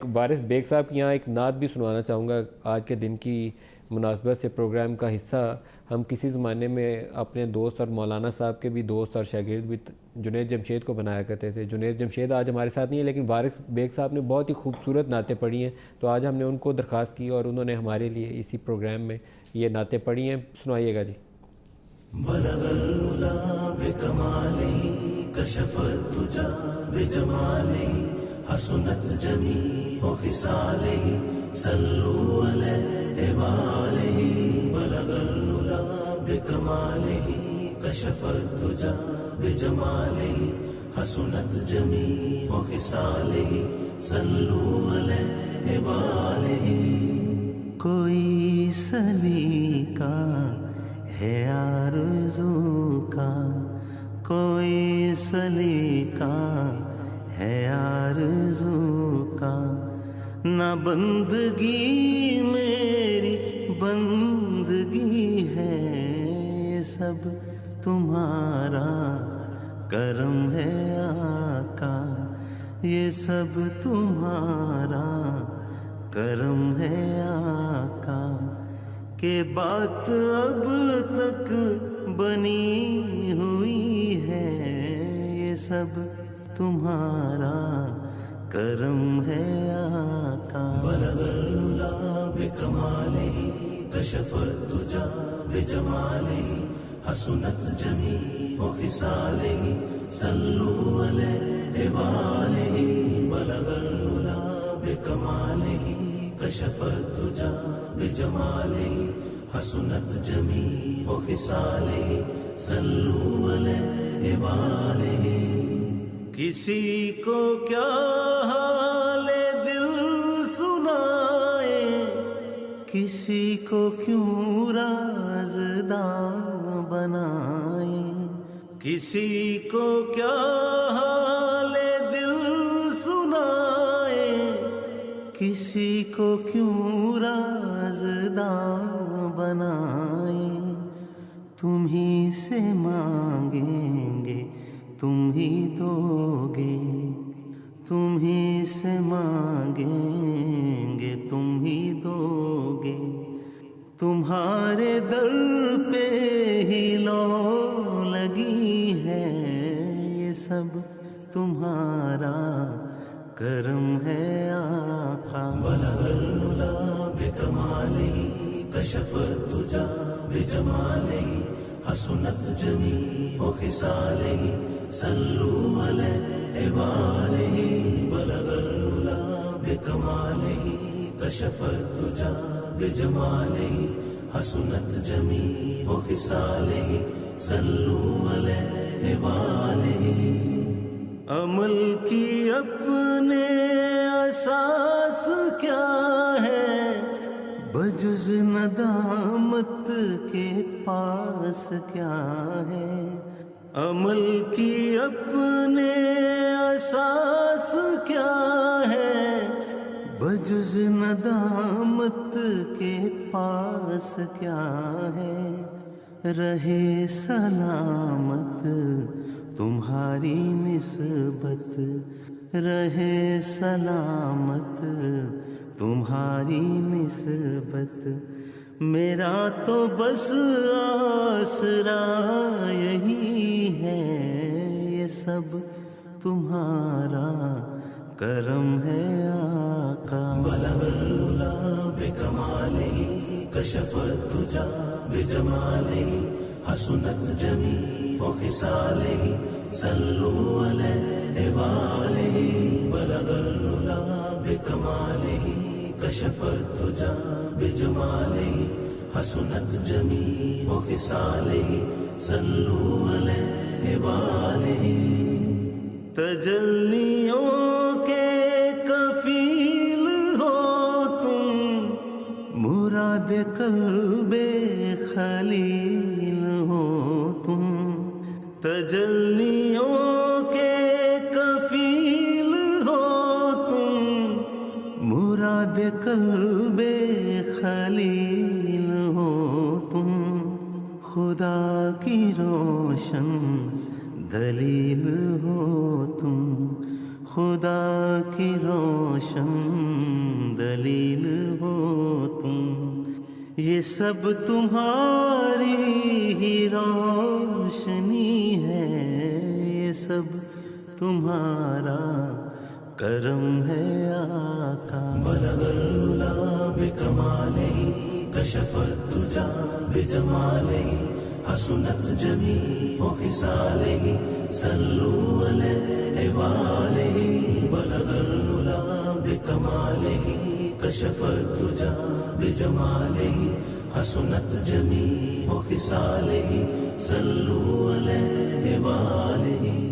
وارث بیگ صاحب کی یہاں ایک نعت بھی سنوانا چاہوں گا آج کے دن کی مناسبت سے، پروگرام کا حصہ۔ ہم کسی زمانے میں اپنے دوست اور مولانا صاحب کے بھی دوست اور شاگرد بھی جنید جمشید کو بنایا کرتے تھے۔ جنید جمشید آج ہمارے ساتھ نہیں ہے، لیکن وارث بیگ صاحب نے بہت ہی خوبصورت نعتیں پڑھی ہیں، تو آج ہم نے ان کو درخواست کی اور انہوں نے ہمارے لیے اسی پروگرام میں یہ نعتیں پڑھی ہیں۔ سنائیے گا جی۔ بلغ العلا بکمالہ کشف الدجا بجمالہ حسنت جمیع خصالہ صلوا علیہ وآلہ۔ بلغ العلا بکمالہ کشف الدجا بجمالہ حسنت جمیع خصالہ صلوا علیہ وآلہ۔ کوئی سلیقہ ہے آرزو کا، کوئی سلیقہ ہے آرزو کا، نہ بندگی میری بندگی ہے، یہ سب تمہارا کرم ہے آقا، یہ سب تمہارا کرم ہے آقا، کہ بات اب تک بنی ہوئی ہے، یہ سب تمہارا کرم ہے آقا۔ بلغ العلا بکمالہ کشف الدجا بجمالہ حسنت جمیع خصالہ صلوا علیہ وآلہ۔ بلغ العلا بکمالہ کشف الدجا بجمالہ حسنت جمیع خصالہ صلوا علیہ وآلہ۔ کسی کو کیا حال دل سنائے، کسی کو کیوں رازداں بنائے، کسی کو کیا حال دل سنائے، کسی کو کیوں رازداں بنائے، تم ہی سے مانگیں گے تم ہی دو گے، تم ہی سے مانگیں گے تم ہی دو گے، تمہارے در پہ ہی لو لگی ہے، یہ سب تمہارا کرم ہے آقا۔ بلغ العلا بکمالہ کشف الدجا بجمالہ حسنت جمیع خصالہ صلوا علیہ وآلہ۔ بلغ العلا بکمالہ کشف الدجا بجمالہ حسنت جمیع خصالہ صلوا علیہ وآلہ۔ عمل کی اپنے اساس کیا ہے، بجز ندامت کے پاس کیا ہے، عمل کی اپنے اساس کیا ہے، بجز ندامت کے پاس کیا ہے، رہے سلامت تمہاری نسبت، رہے سلامت تمہاری نسبت، میرا تو بس آسرا یہی ہے، یہ سب تمہارا کرم ہے آقا۔ بلغ العلا بکمالہ کشف الدجا بجمالہ حسنت جمیع خصالہ صلوا علیہ وآلہ۔ بلغ العلا بکمالہ کشف الدجا بجمالہ حسنت جمیع خصالہ صلوا علیہ وآلہ۔ تجلیوں کے کفیل ہو تم، مراد قلب خلیل ہو تم، تجلیوں کے کفیل ہو تم، مراد قلب خلیل ہو تم، خدا کی روشن دلیل ہو تم، خدا کی روشن دلیل ہو تم، یہ سب تمہاری ہی روشنی ہے، یہ سب تمہارا کرم ہے آقا۔ بلغ العلا بکمالہ کشف الدجا بجمالہ حسنت جمیع خصالہ صلوا علیہ وآلہ۔ بلغ العلا بکمالہ کشف الدجا بجمالہ حسنت جمیع خصالہ صلوا علیہ وآلہ۔